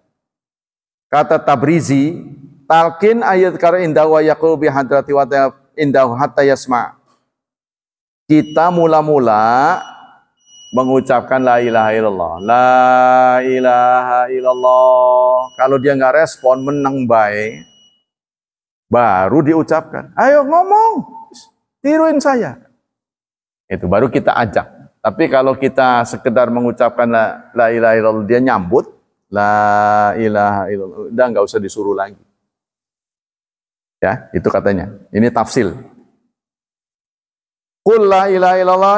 Kata Tabrizi, talqin ayat kara indahu yaqulu bi hadrati wa indahu hatta yasma. Kita mula-mula mengucapkan la ilaha illallah. La ilaha illallah. Kalau dia nggak respon, menang baik. baru diucapkan. Ayo ngomong, tiruin saya. Itu baru kita ajak. Tapi kalau kita sekedar mengucapkan la ilaha illallah, dia nyambut la ilaha illallah, udah nggak usah disuruh lagi. Ya, itu katanya. Ini tafsil. Qul la ilaha illallah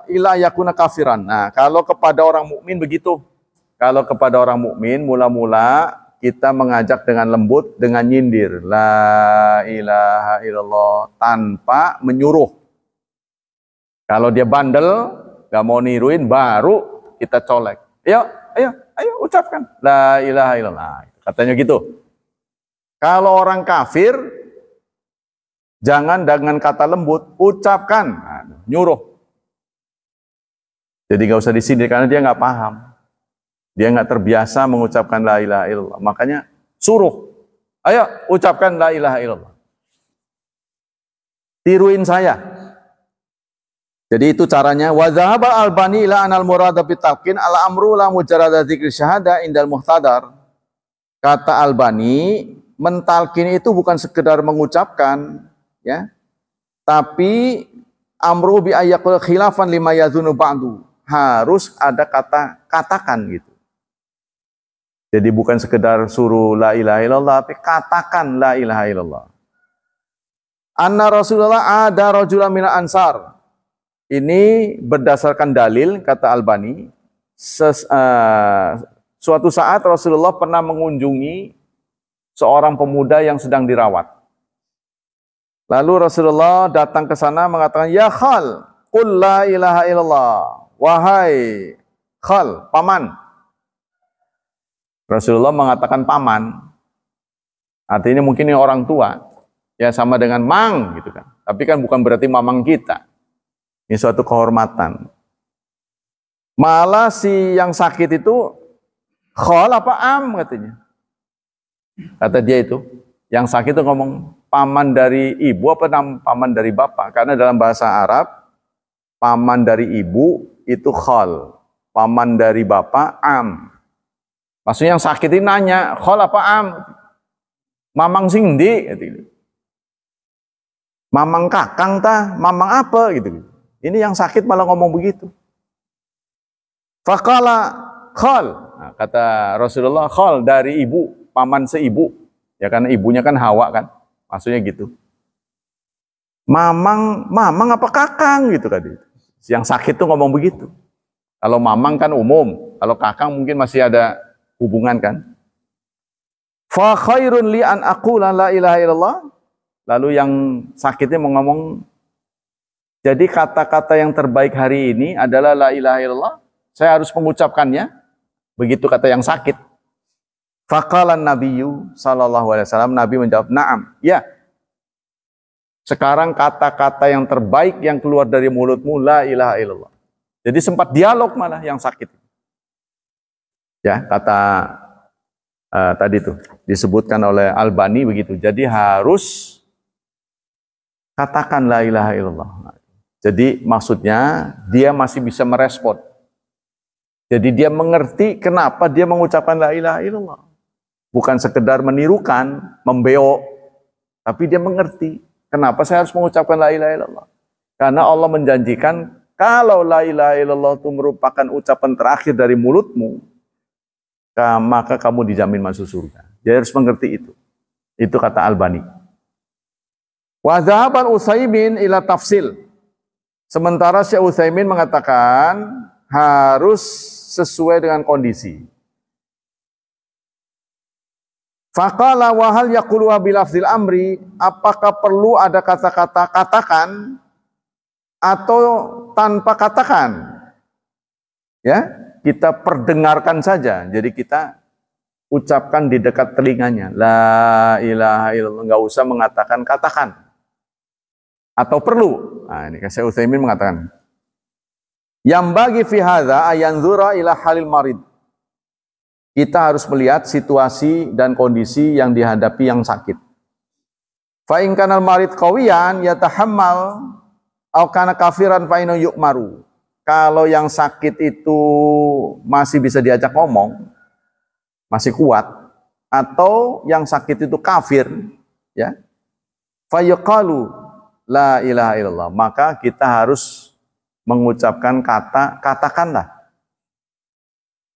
illa yakuna kafiran. Nah, kalau kepada orang mukmin begitu. Kalau kepada orang mukmin mula-mula kita mengajak dengan lembut, dengan nyindir la ilaha illallah tanpa menyuruh. Kalau dia bandel, gak mau niruin, baru kita colek. Ayo ucapkan la ilaha illallah. Katanya gitu. Kalau orang kafir, jangan dengan kata lembut, ucapkan, nyuruh. Jadi gak usah disindir karena dia gak paham. Dia gak terbiasa mengucapkan la ilaha illallah. Makanya suruh, ayo ucapkan la ilaha illallah. Tiruin saya. Jadi itu caranya. Wa dzahaba Albani ila anal murada bitalqin ala amru la mujarrada dzikri syahada indal muhtadar. Kata Albani, mentalkin itu bukan sekedar mengucapkan, ya. Tapi amru bi ayyaqul khilafan lima yazunu ba'du. Harus ada kata katakan gitu. Jadi bukan sekedar suruh la ilaha illallah, tapi katakan la ilaha illallah. Anna Rasulullah ada rajulan minal ansar. Ini berdasarkan dalil, kata Albani, suatu saat Rasulullah pernah mengunjungi seorang pemuda yang sedang dirawat. Lalu Rasulullah datang ke sana mengatakan, ya Khal, qul la ilaha illallah. Wahai Khal, paman. Rasulullah mengatakan paman. Artinya mungkin ini orang tua. Ya sama dengan mang gitu kan. Tapi kan bukan berarti mamang kita. Ini suatu kehormatan. Malah si yang sakit itu khol apa am katanya. Kata dia itu, yang sakit itu ngomong paman dari ibu apa paman dari bapak. Karena dalam bahasa Arab, paman dari ibu itu khol. Paman dari bapak am. Maksudnya yang sakit ini nanya, khol apa am? Mamang singdi. Mamang kakang tah, mamang apa gitu. Ini yang sakit malah ngomong begitu. Faqala khal. Nah, kata Rasulullah, khal dari ibu, paman seibu. Ya karena ibunya kan Hawa kan. Maksudnya gitu. Mamang apa kakang gitu kan. Yang sakit tuh ngomong begitu. Kalau mamang kan umum, kalau kakang mungkin masih ada hubungan kan. Fa khairun li an aqula la ilaha illallah. Lalu yang sakitnya mau ngomong, jadi kata-kata yang terbaik hari ini adalah la ilaha illallah. Saya harus mengucapkannya. Begitu kata yang sakit. Faqalan nabiyyu sallallahu alaihi wasallam, Nabi menjawab, "Na'am." Ya. Sekarang kata-kata yang terbaik yang keluar dari mulutmu la ilaha illallah. Jadi sempat dialog malah yang sakit. Ya, kata tadi tuh disebutkan oleh Albani begitu. Jadi harus katakan la ilaha illallah. Jadi maksudnya dia masih bisa merespon. Jadi dia mengerti kenapa dia mengucapkan la ilaha illallah. Bukan sekedar menirukan, membeok, tapi dia mengerti kenapa saya harus mengucapkan la ilaha illallah. Karena Allah menjanjikan kalau la ilaha illallah itu merupakan ucapan terakhir dari mulutmu, maka kamu dijamin masuk surga. Dia harus mengerti itu. Itu kata Albani. Wa dzahaba Utsaimin ila tafsil. Sementara Syekh Utsaimin mengatakan harus sesuai dengan kondisi. Faqala wa hal yaqulu bil lafzil amri, apakah perlu ada kata-kata katakan atau tanpa katakan? Ya, kita perdengarkan saja. Jadi kita ucapkan di dekat telinganya. La ilaha illallah, enggak usah mengatakan katakan. Atau perlu. Nah, ini Syekh Utsaimin mengatakan, yang bagi fi hadza ayanzura ila halil marid. Kita harus melihat situasi dan kondisi yang dihadapi yang sakit. Fa in kanal marid qawiyan yatahammal aw kana kafiran fa inu yu'maru. Kalau yang sakit itu masih bisa diajak ngomong, masih kuat, atau yang sakit itu kafir, ya. Fayaqalu la ilaha illallah, maka kita harus mengucapkan katakanlah.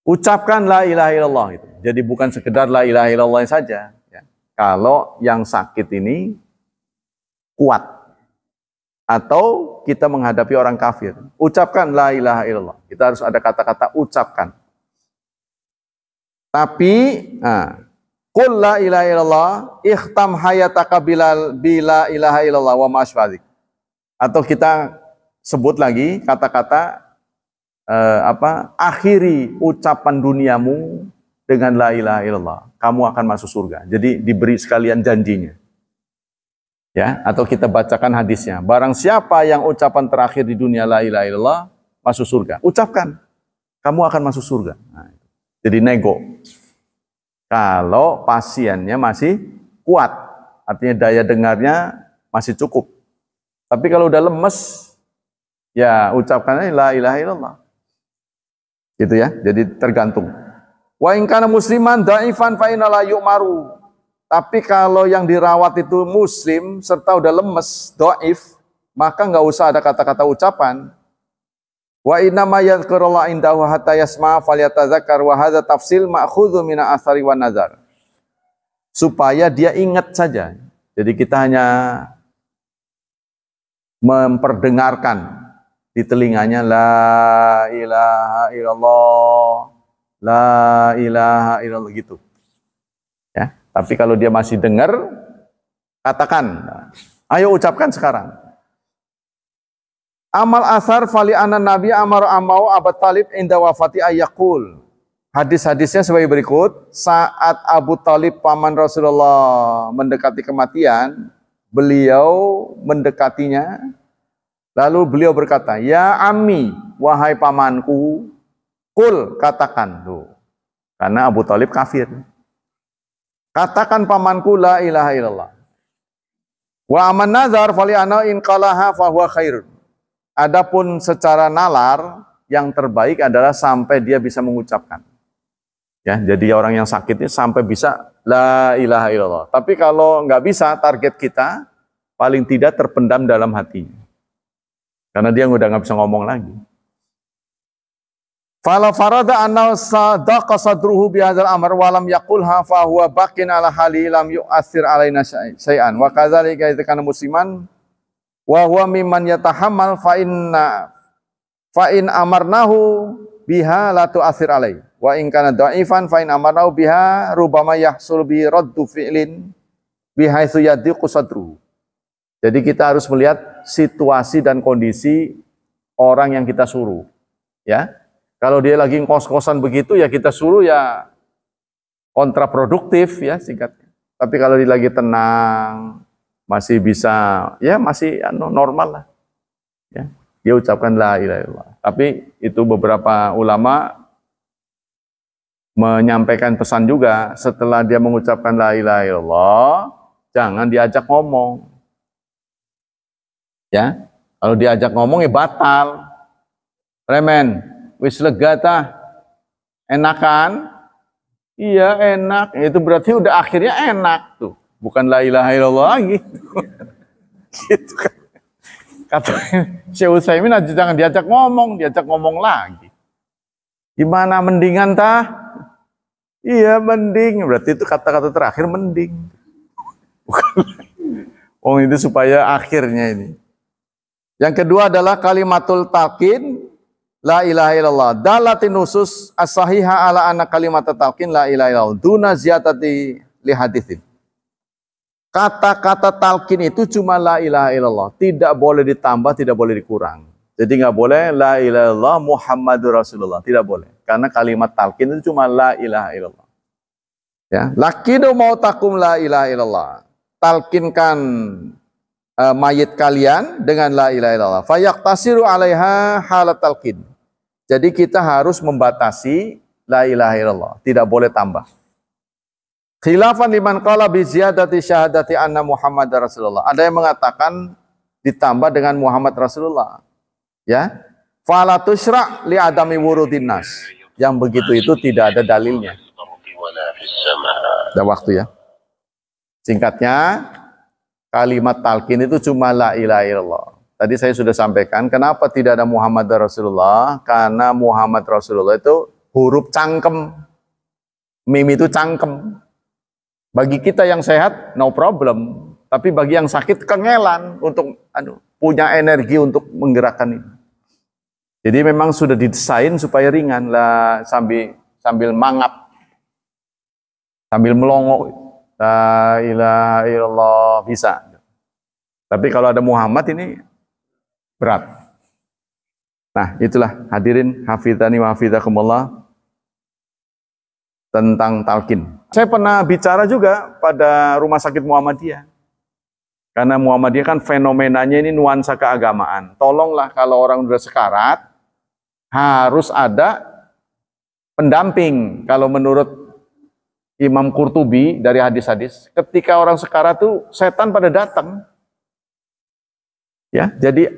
Ucapkan la ilaha illallah itu. Jadi bukan sekedar la ilaha illallah saja, ya. Kalau yang sakit ini kuat atau kita menghadapi orang kafir, ucapkan la ilaha illallah. Kita harus ada kata-kata ucapkan. Tapi qul la ilaha illallah ikhtam hayataka bila ilaha illallah wa ma'asfadik. Atau kita sebut lagi kata-kata akhiri ucapan duniamu dengan la ilaha illallah. Kamu akan masuk surga. Jadi diberi sekalian janjinya. Ya, atau kita bacakan hadisnya. Barang siapa yang ucapan terakhir di dunia la ilaha illallah masuk surga. Ucapkan. Kamu akan masuk surga. Nah, jadi nego. Kalau pasiennya masih kuat, artinya daya dengarnya masih cukup. Tapi kalau udah lemes, ya ucapkannya la ilaha illallah. Gitu ya. Jadi tergantung. Wa in kana musliman dhaifan fa inna la yu'maru. Tapi kalau yang dirawat itu muslim serta udah lemes, dhaif, maka nggak usah ada kata-kata ucapan. Wa inna ma yadhkurullah indahu hatta yasma falyatadzakkar wa hadza tafsil ma'khudhu min athari wan nazar. Supaya dia ingat saja. Jadi kita hanya memperdengarkan di telinganya la ilaha illallah, la ilaha illallah gitu. Ya, tapi kalau dia masih dengar, katakan. Ayo ucapkan sekarang. Amal asar fali anan nabi amar amau Abu Talib inda wafati ayakul. Hadis-hadisnya sebagai berikut. Saat Abu Talib paman Rasulullah mendekati kematian, beliau mendekatinya. Lalu beliau berkata, ya ammi, wahai pamanku, kul, katakan. Tuh. Karena Abu Talib kafir. Katakan pamanku la ilaha illallah. Wa aman nazar fali ana in qalaha fa huwa khairun. Adapun secara nalar yang terbaik adalah sampai dia bisa mengucapkan. Ya, jadi orang yang sakit ini sampai bisa la ilaha illallah. Tapi kalau nggak bisa, target kita paling tidak terpendam dalam hatinya. Karena dia udah nggak bisa ngomong lagi. Fala farada anna sadaqa sadruhu bihadzal amr wa lam yaqulha fa huwa baqin ala hali lam yu'athir alaina syai'an wa kadzalika idza kana musliman wa huwa mimman yatahammal fa in amarnahu biha la tu'athir alai wa in kana dha'ifan fa in amarnahu biha rubama yahsul bi raddu fi'lin bihaitsu yadiqu sadruhu. Jadi kita harus melihat situasi dan kondisi orang yang kita suruh, ya. Kalau dia lagi ngkos-kosan begitu ya kita suruh ya kontraproduktif ya singkatnya. Tapi kalau dia lagi tenang, masih bisa ya masih normal lah. Ya, dia ucapkan la ilaha illallah. Tapi itu beberapa ulama menyampaikan pesan juga setelah dia mengucapkan la ilaha illallah, jangan diajak ngomong. Ya, kalau diajak ngomong ya batal. Remen. Wis lega tah, enakan? Iya enak, itu berarti udah akhirnya enak tuh, bukan la ilaha illallah lagi. Gitu kan. Kata Syekh Utsaimin jangan diajak ngomong lagi. Gimana mendingan tah? Iya mending, berarti itu kata-kata terakhir mending. Bukan. Itu supaya akhirnya ini. Yang kedua adalah kalimatul talqin. La ilaha illallah. Dalatin nusus as-sahiha ala anna kalimat talqin la ilaha illallah. Duna ziyadati li hadithin. Kata-kata talqin itu cuma la ilaha illallah. Tidak boleh ditambah, tidak boleh dikurang. Jadi nggak boleh la ilaha illallah Muhammadur Rasulullah. Tidak boleh. Karena kalimat talqin itu cuma la ilaha illallah. Ya. Lakidu mautakum la ilaha illallah. Talqinkan mayit kalian dengan la ilaha illallah. Fayaktasiru alaiha halat talqin. Jadi kita harus membatasi la ilaha illallah, tidak boleh tambah. Khilafan liman qala bi ziyadati syahadati anna Muhammadar Rasulullah. Ada yang mengatakan ditambah dengan Muhammad Rasulullah. Ya. Fala tusyra' li adami wurudin nas. Yang begitu itu tidak ada dalilnya. Ada waktu ya. Singkatnya, kalimat talqin itu cuma la ilaha illallah. Tadi saya sudah sampaikan, kenapa tidak ada Muhammad Rasulullah? Karena Muhammad Rasulullah itu huruf cangkem. Mim itu cangkem. Bagi kita yang sehat, no problem. Tapi bagi yang sakit, kengelan untuk punya energi untuk menggerakkan ini. Jadi memang sudah didesain supaya ringan lah, sambil mangap, sambil melongo. La ilaha illallah, bisa. Tapi kalau ada Muhammad ini berat. Nah, itulah hadirin hafizani wa hafizakumullah tentang talqin. Saya pernah bicara juga pada Rumah Sakit Muhammadiyah. Karena Muhammadiyah kan fenomenanya ini nuansa keagamaan. Tolonglah kalau orang sudah sekarat, harus ada pendamping. Kalau menurut Imam Qurtubi dari hadis-hadis, ketika orang sekarat itu setan pada datang. Ya, jadi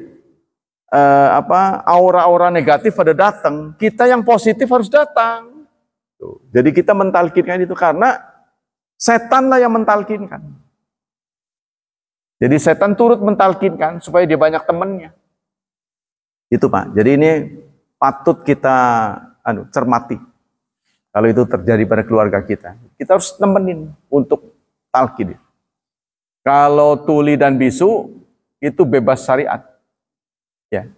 aura-aura negatif pada datang. Kita yang positif harus datang. Tuh. Jadi kita mentalkinkan itu karena setanlah yang mentalkinkan. Jadi setan turut mentalkinkan supaya dia banyak temannya. Itu Pak. Jadi ini patut kita cermati. Kalau itu terjadi pada keluarga kita. Kita harus nemenin untuk talqin. Kalau tuli dan bisu itu bebas syariat. Ya.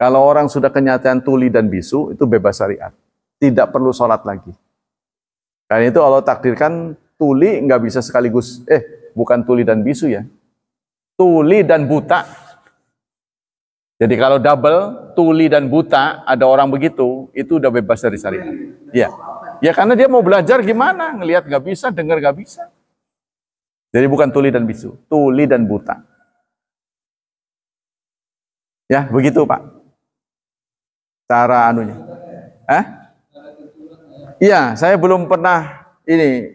Kalau orang sudah kenyataan tuli dan bisu itu bebas syariat. Tidak perlu sholat lagi. Karena itu Allah takdirkan tuli nggak bisa sekaligus, bukan tuli dan bisu ya. Tuli dan buta. Jadi kalau double, tuli dan buta, ada orang begitu, itu udah bebas dari syariat. Ya, ya karena dia mau belajar gimana, ngelihat nggak bisa, dengar nggak bisa. Jadi bukan tuli dan bisu, tuli dan buta. Ya, begitu Pak. Cara anunya. Iya, saya belum pernah ini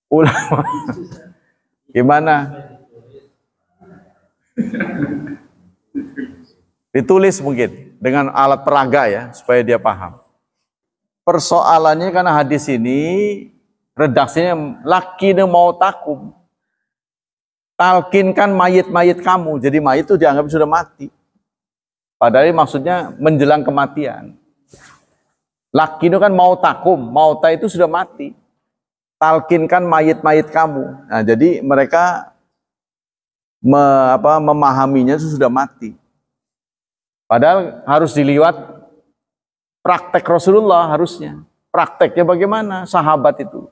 ulama. Gimana? Ditulis mungkin dengan alat peraga ya, supaya dia paham. Persoalannya karena hadis ini redaksinya lakina mau takum. Talkinkan mayit-mayit kamu. Jadi mayit itu dianggap sudah mati. Padahal maksudnya menjelang kematian. Lakinu kan mau takum, mauta itu sudah mati. Talkinkan mayit-mayit kamu. Nah, jadi mereka memahaminya itu sudah mati. Padahal harus dilihat praktek Rasulullah harusnya. Prakteknya bagaimana? Sahabat itu.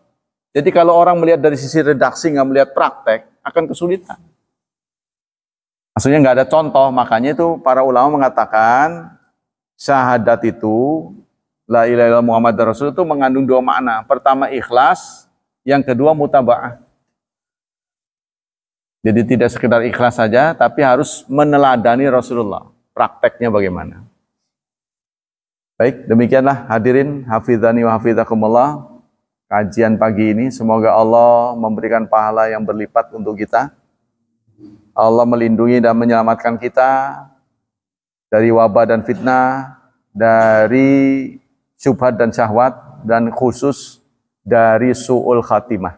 Jadi kalau orang melihat dari sisi redaksi nggak melihat praktek, akan kesulitan. Maksudnya nggak ada contoh, makanya itu para ulama mengatakan syahadat itu la ilaha illallah Muhammad Rasul itu mengandung dua makna. Pertama ikhlas, yang kedua mutaba'ah. Jadi tidak sekedar ikhlas saja, tapi harus meneladani Rasulullah. Prakteknya bagaimana? Baik, demikianlah hadirin hafizani wa hafizakumullah kajian pagi ini. Semoga Allah memberikan pahala yang berlipat untuk kita. Allah melindungi dan menyelamatkan kita dari wabah dan fitnah, dari syubhat dan syahwat, dan khusus dari su'ul khatimah.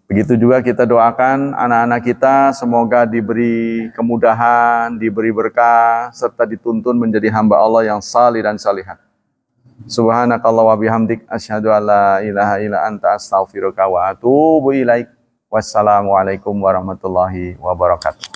Begitu juga kita doakan anak-anak kita semoga diberi kemudahan, diberi berkah, serta dituntun menjadi hamba Allah yang salih dan salihah. Subhanakallah wa bihamdik asyhadu an la ilaha illa anta astaghfiruka wa atubu ilaik. Wassalamualaikum warahmatullahi wabarakatuh.